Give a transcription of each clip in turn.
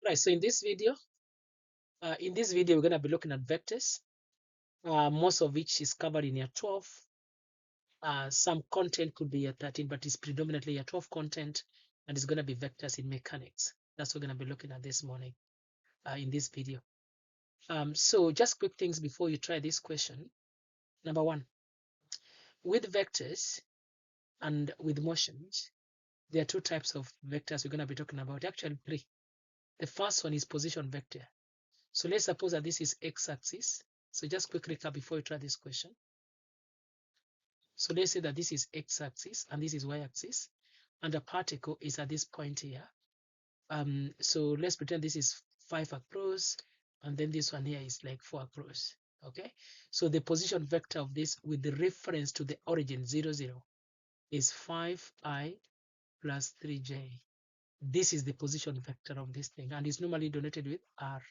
Right, so in this video, we're going to be looking at vectors, most of which is covered in year 12. Some content could be year 13, but it's predominantly year 12 content, and it's going to be vectors in mechanics. That's what we're going to be looking at this morning in this video. So just quick things before you try this question. Number one, with vectors and with motions, there are two types of vectors we're going to be talking about, actually three. The first one is position vector. So let's suppose that this is x-axis. So just quick recap before you try this question. So let's say that this is x-axis and this is y-axis, and the particle is at this point here. So let's pretend this is 5 across, and then this one here is like 4 across. Okay, so the position vector of this with the reference to the origin 0, 0 is 5i plus 3j. This is the position vector of this thing, and it's normally denoted with r.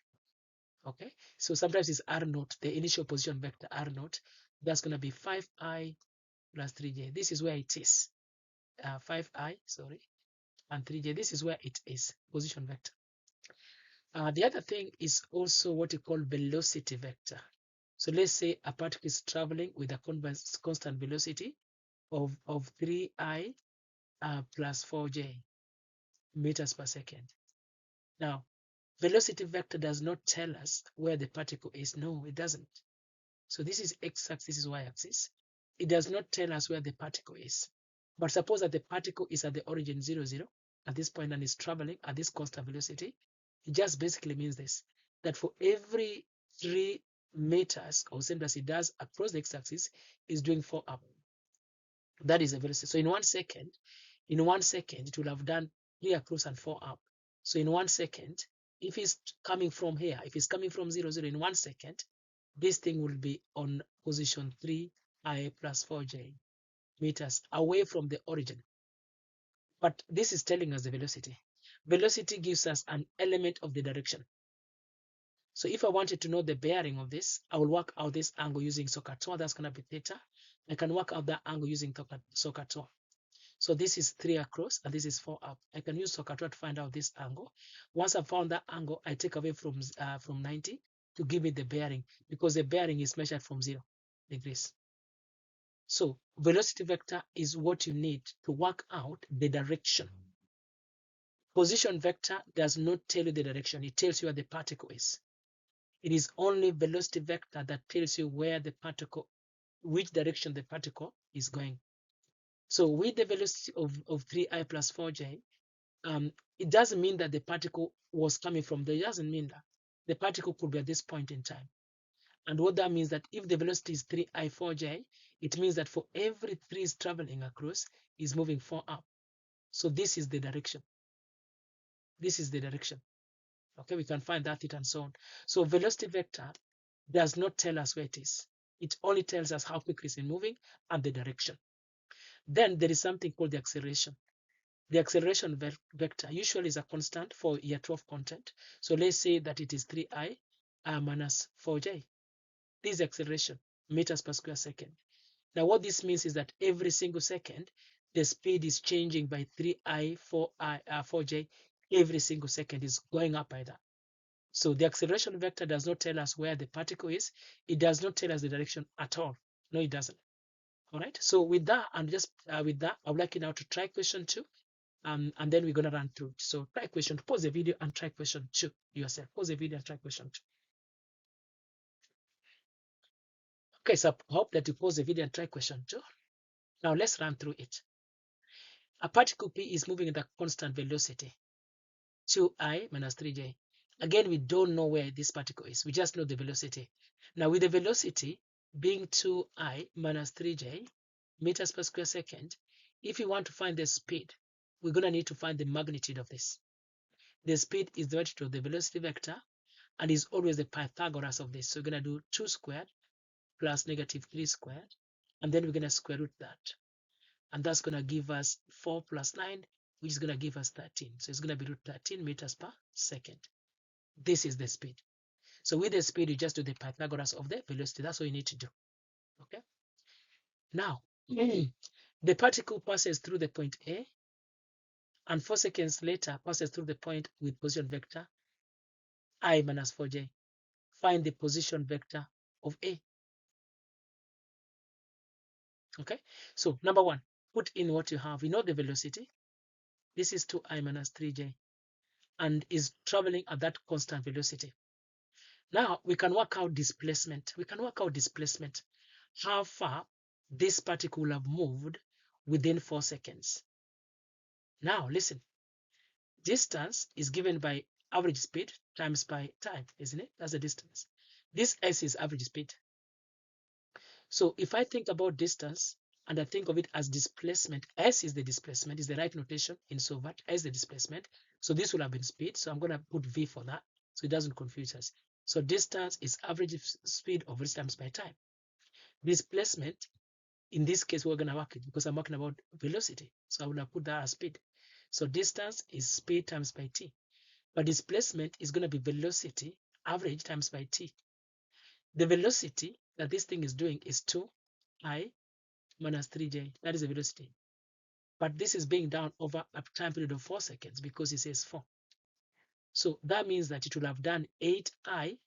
Okay, so sometimes it's r naught, the initial position vector r naught. That's going to be 5i plus 3j. This is where it is. 5i, sorry, and 3j. This is where it is, position vector. The other thing is also what you call velocity vector. So let's say a particle is traveling with a constant velocity of 3i plus 4j meters per second. Now, velocity vector does not tell us where the particle is. No, it doesn't. So this is x-axis, this is y-axis. It does not tell us where the particle is. But suppose that the particle is at the origin 0, 0 at this point and is traveling at this constant velocity. It just basically means this, that for every 3 meters or centimeters it does across the x-axis, is doing 4 up. That is the velocity. So in 1 second, it will have done 3 across and 4 up. So in 1 second, if it's coming from here, if it's coming from 0, 0 in 1 second, this thing will be on position 3i plus 4j meters away from the origin. But this is telling us the velocity. Velocity gives us an element of the direction. So if I wanted to know the bearing of this, I will work out this angle using SOHCAHTOA. That's going to be theta. I can work out that angle using SOHCAHTOA. So this is 3 across and this is 4 up. I can use SOHCAHTOA to find out this angle. Once I've found that angle, I take away from 90 to give me the bearing, because the bearing is measured from 0 degrees. So velocity vector is what you need to work out the direction. Position vector does not tell you the direction. It tells you where the particle is. It is only velocity vector that tells you where the particle, which direction the particle is going. So with the velocity of 3i plus 4j, it doesn't mean that the particle was coming from there. It doesn't mean that. The particle could be at this point in time. And what that means that if the velocity is 3i 4j, it means that for every 3 is traveling across, is moving 4 up. So this is the direction. This is the direction. Okay, we can find that it and so on. So velocity vector does not tell us where it is. It only tells us how quickly it's moving and the direction. Then there is something called the acceleration. The acceleration vector usually is a constant for year 12 content. So let's say that it is 3i minus 4j. This is acceleration, meters per square second. Now what this means is that every single second, the speed is changing by 3i, 4j. Every single second is going up by that. So the acceleration vector does not tell us where the particle is. It does not tell us the direction at all. No, it doesn't. All right. So with that, and just with that, I would like you now to try question 2. And then we're going to run through it. So try question, pause the video and try question 2 yourself. Pause the video and try question 2. Okay, so I hope that you pause the video and try question 2. Now let's run through it. A particle P is moving at a constant velocity, 2i minus 3j. Again, we don't know where this particle is. We just know the velocity. Now with the velocity being 2i minus 3j meters per square second, if you want to find the speed, we're going to need to find the magnitude of this. The speed is the magnitude of the velocity vector and is always the Pythagoras of this. So we're going to do 2 squared plus negative 3 squared, and then we're going to square root that. And that's going to give us 4 plus 9, which is going to give us 13. So it's going to be root 13 meters per second. This is the speed. So with the speed, you just do the Pythagoras of the velocity. That's what you need to do. Okay. Now, the particle passes through the point A, and 4 seconds later passes through the point with position vector I minus 4j. Find the position vector of A. Okay, so number one, put in what you have. You know the velocity. This is 2I minus 3j and is traveling at that constant velocity. Now we can work out displacement. We can work out displacement. How far this particle will have moved within 4 seconds. Now listen, distance is given by average speed times by time, isn't it? That's the distance. This s is average speed. So if I think about distance and I think of it as displacement, s is the displacement, is the right notation in SOVAT, s is the displacement. So this will have been speed. So I'm going to put v for that so it doesn't confuse us. So distance is average speed of this times by time. Displacement, in this case, we're going to work it because I'm talking about velocity. So I will have put that as speed. So distance is speed times by t. But displacement is going to be velocity average times by t. The velocity that this thing is doing is 2I minus 3j. That is the velocity. But this is being done over a time period of 4 seconds because it says 4. So that means that it will have done 8I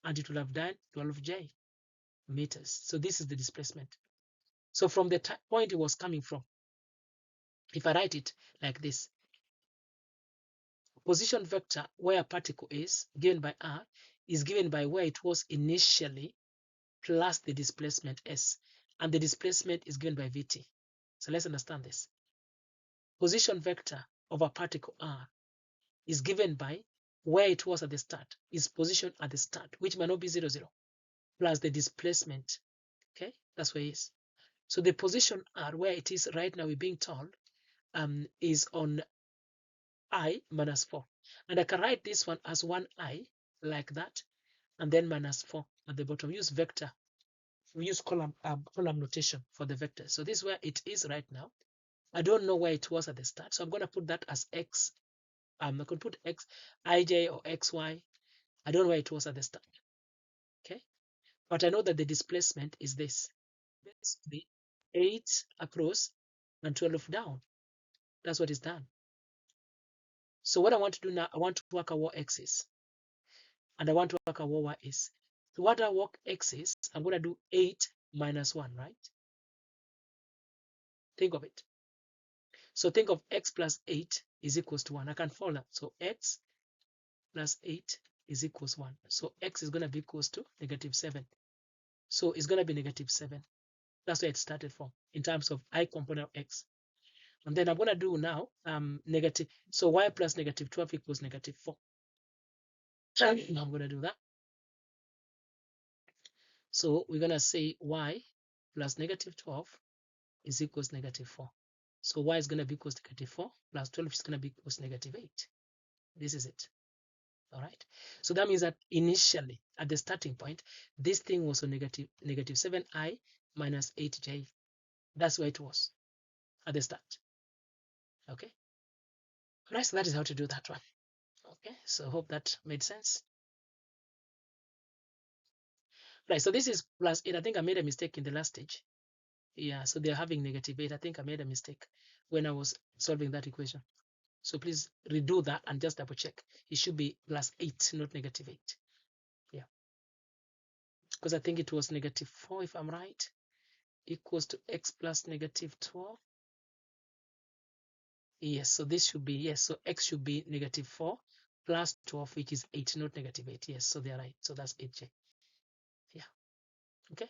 and it will have done 12j meters. So this is the displacement. So from the point it was coming from, if I write it like this, position vector where a particle is given by r is given by where it was initially plus the displacement s, and the displacement is given by vt. So let's understand this. Position vector of a particle r is given by where it was at the start, its position at the start, which might not be 0, 0, plus the displacement. Okay, that's where it is. So the position r, where it is right now, we're being told, is on I minus 4. And I can write this one as 1I like that, and then minus 4 at the bottom. Use vector. We use column notation for the vector. So this is where it is right now. I don't know where it was at the start, so I'm going to put that as x. I'm not going to put x, ij or xy. I don't know where it was at the start. Okay, but I know that the displacement is this. Basically, 8 across and 12 down. That's what is done. So what I want to do now, I want to work out what x is. And I want to work out what y is. So what I work x is, I'm going to do 8 minus 1, right? Think of it. So think of x plus 8 is equals to 1. I can follow that. So x plus 8 is equals 1. So x is going to be equals to negative 7. So it's going to be negative 7. That's where it started from in terms of I component of x. And then I'm going to do now negative. So y plus negative 12 equals negative 4. Now I'm going to do that. So we're going to say y plus negative 12 is equals negative 4. So y is going to be equals to negative 4 plus 12 is going to be equals to negative 8. This is it. All right. So that means that initially, at the starting point, this thing was on negative 7i minus 8j. That's where it was at the start. Okay. All right. So that is how to do that one. Okay. So hope that made sense. Right. So this is plus 8. I think I made a mistake in the last stage. Yeah. So they're having negative 8. I think I made a mistake when I was solving that equation. So please redo that and just double check. It should be plus 8, not negative 8. Yeah. Because I think it was negative 4, if I'm right, equals to x plus negative 12. Yes, so this should be, yes, so x should be negative 4 plus 12, which is 8, not negative 8. Yes, so they're right. So that's 8j. Yeah. Okay.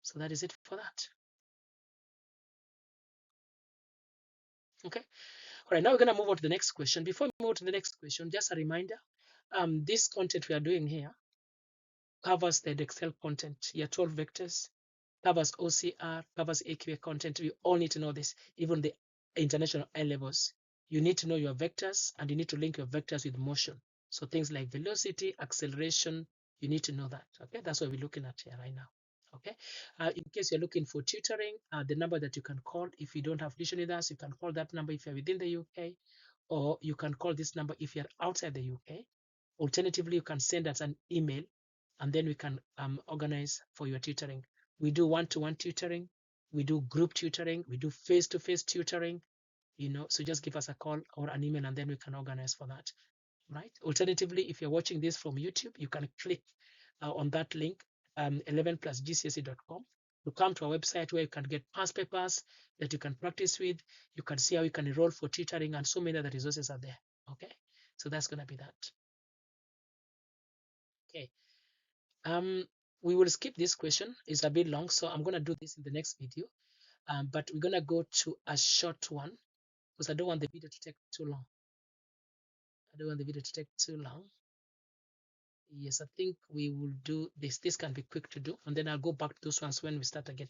So that is it for that. Okay. All right, now we're going to move on to the next question. Before we move to the next question, just a reminder, this content we are doing here covers the Excel content. Yeah, 12 vectors, covers OCR, covers AQA content. We all need to know this, even the international A levels. You need to know your vectors and you need to link your vectors with motion. So things like velocity, acceleration, you need to know that. Okay, that's what we're looking at here right now. Okay, in case you're looking for tutoring, the number that you can call if you don't have tuition with us, you can call that number if you're within the UK, or you can call this number if you're outside the UK. Alternatively, you can send us an email and then we can organize for your tutoring. We do one-to-one tutoring, we do group tutoring, we do face-to-face tutoring, you know, so just give us a call or an email and then we can organize for that. right? Alternatively, if you're watching this from YouTube, you can click on that link, 11plusgcse.com, to come to our website where you can get past papers that you can practice with. You can see how you can enroll for tutoring, and so many other resources are there. Okay, so that's going to be that. Okay, we will skip this question. It's a bit long, so I'm going to do this in the next video. But we're going to go to a short one because I don't want the video to take too long. I don't want the video to take too long. Yes, I think we will do this. This can be quick to do, and then I'll go back to those ones when we start again.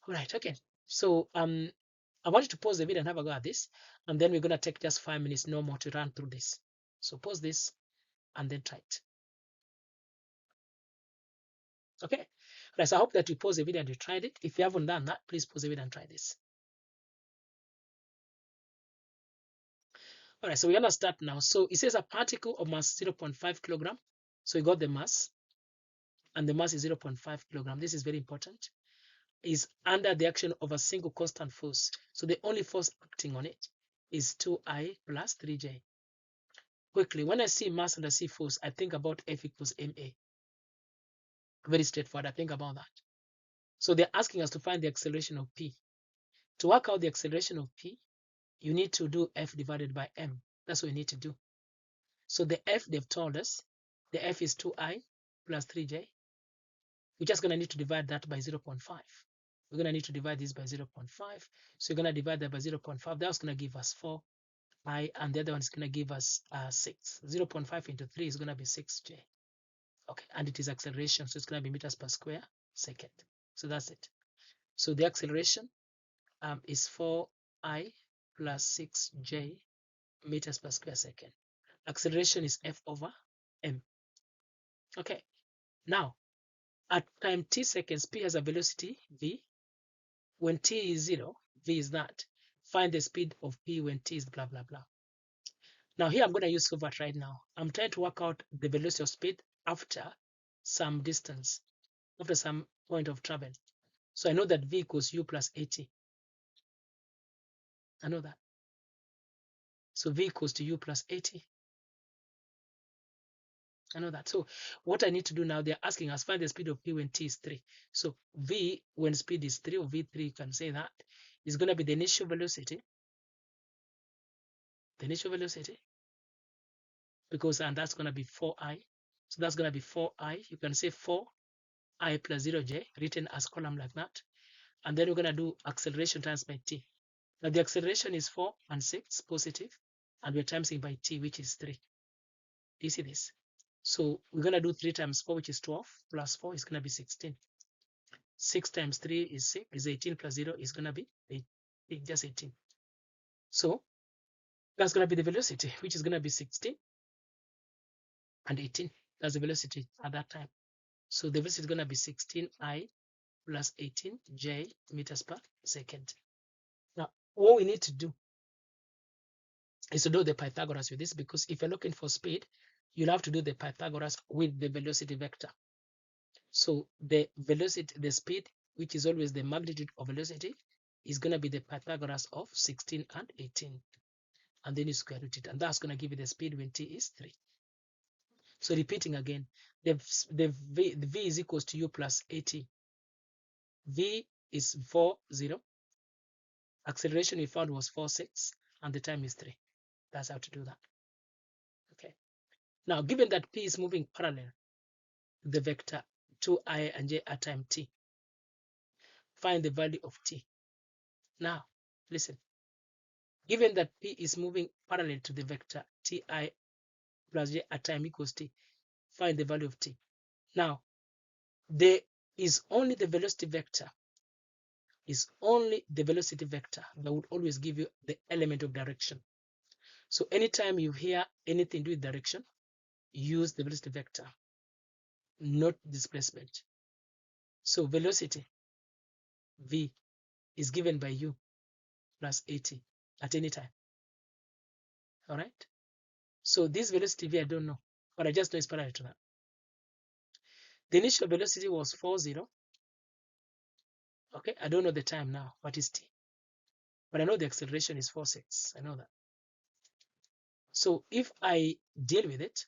All right, okay. So I want you to pause the video and have a go at this, and then we're gonna take just 5 minutes, no more, to run through this. So pause this and then try it. Okay. All right, so I hope that you pause the video and you tried it. If you haven't done that, please pause the video and try this. All right, so we're gonna start now. So it says a particle of mass 0.5 kilogram. So we got the mass, and the mass is 0.5 kilogram. This is very important. Is under the action of a single constant force. So the only force acting on it is 2I plus 3J. Quickly, when I see mass and I see force, I think about F equals ma. Very straightforward. I think about that. So they're asking us to find the acceleration of P. To work out the acceleration of P, you need to do F divided by m. That's what you need to do. So the F they've told us, the F is 2I plus 3J. We're just going to need to divide that by 0.5. We're going to need to divide this by 0.5. So you're going to divide that by 0.5. That's going to give us 4I, and the other one is going to give us 6. 0.5 into 3 is going to be 6J. Okay, and it is acceleration, so it's going to be meters per square second. So that's it. So the acceleration is 4I plus 6J meters per square second. Acceleration is F over m. Okay, now at time t seconds, P has a velocity v. When t is 0, v is that. Find the speed of P when t is blah, blah, blah. Now here I'm going to use Hilbert right now. I'm trying to work out the velocity of speed after some distance, after some point of travel. So I know that v equals u plus at. I know that. So v equals to u plus at. I know that. So what I need to do now, they're asking us find the speed of P when t is 3. So v when speed is 3, or v3, you can say that, is going to be the initial velocity. The initial velocity. Because, and that's going to be 4I. So that's going to be 4I. You can say 4I plus 0j, written as column like that. And then we're going to do acceleration times by t. Now the acceleration is 4 and 6 positive, and we're timesing by t, which is 3. Do you see this? So we're going to do 3 times 4, which is 12, plus 4 is going to be 16. 6 times 3 is 6, is 18, plus 0 is going to be 8, just 18. So that's going to be the velocity, which is going to be 16 and 18. That's the velocity at that time. So the velocity is going to be 16I plus 18J meters per second. Now, what we need to do is to do the Pythagoras with this, because if you're looking for speed, you'll have to do the Pythagoras with the velocity vector. So the velocity, the speed, which is always the magnitude of velocity, is going to be the Pythagoras of 16 and 18. And then you square root it. And that's going to give you the speed when t is 3. So repeating again, the v is equals to u plus at. V is 4, 0. Acceleration we found was 4, 6. And the time is 3. That's how to do that. Okay. Now, given that P is moving parallel to the vector 2I and j at time t, find the value of t. Now, listen. Given that P is moving parallel to the vector ti plus j at time equals t, find the value of t. Now, there is only the velocity vector. Is only the velocity vector that would always give you the element of direction. So anytime you hear anything to do with direction, use the velocity vector, not displacement. So velocity v is given by u plus at any time. All right. So this velocity v I don't know, but I just know it's parallel to that. The initial velocity was 4, 0. Okay, I don't know the time now. What is t? But I know the acceleration is 4, 6. I know that. So if I deal with it,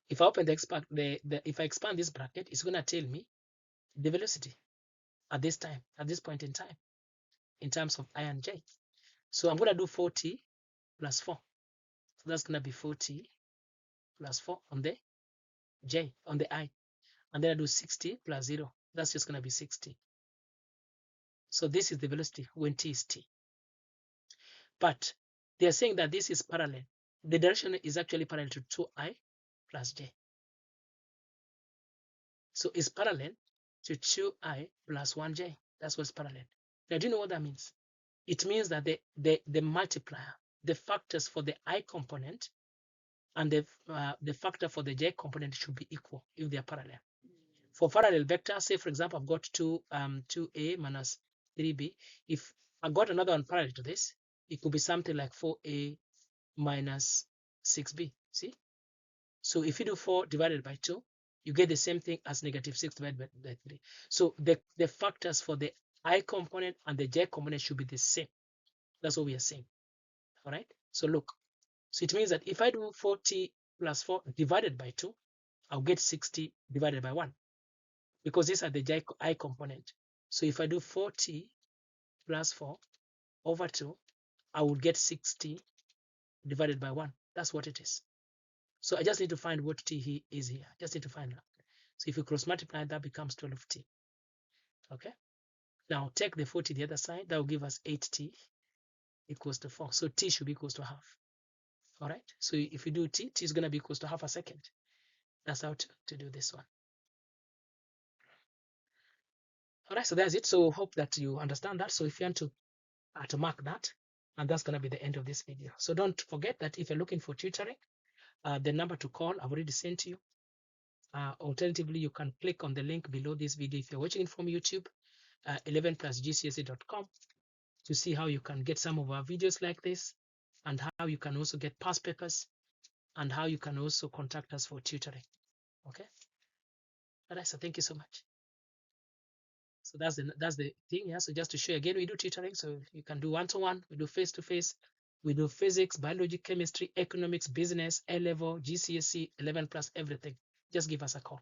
if I open if I expand this bracket, it's going to tell me the velocity at this time, at this point in time, in terms of I and j. So I'm going to do 4t plus 4. So that's going to be 4t plus 4 on the j, on the I. And then I do 60 plus 0. That's just going to be 60. So this is the velocity when t is t. But they're saying that this is parallel. The direction is actually parallel to 2i plus j. So it's parallel to 2i plus 1j. That's what's parallel. Now, do you know what that means? It means that the multiplier, the factors for the I component and the factor for the j component should be equal if they are parallel. For parallel vector, say for example, I've got 2a minus 3b. If I got another one parallel to this, it could be something like 4a minus 6b. See? So if you do 4 divided by 2, you get the same thing as negative 6 divided by 3. So the factors for the I component and the j component should be the same. That's what we are saying. All right. So look. So it means that if I do 40 plus 4 divided by 2, I'll get 60 divided by 1 because these are the I component. So if I do 40 plus 4 over 2, I would get 60 divided by 1. That's what it is. So I just need to find what t is here. Just need to find that. So if you cross multiply, that becomes 12t. Okay. Now take the 40 the other side. That will give us 8t equals to 4. So t should be equals to half. All right. So if you do t is going to be equals to half a second. That's how to do this one. All right. So that's it. So hope that you understand that. So if you want to mark that, and that's going to be the end of this video. So don't forget that if you're looking for tutoring, the number to call I've already sent to you. Alternatively, you can click on the link below this video if you're watching it from YouTube, 11plusgcse.com, to see how you can get some of our videos like this, and how you can also get past papers, and how you can also contact us for tutoring. Okay. All right. So thank you so much. So that's the thing. Yeah. So just to show you again, we do tutoring. So you can do one-to-one. We do face-to-face. We do physics, biology, chemistry, economics, business, A-level, GCSE, 11 plus everything. Just give us a call.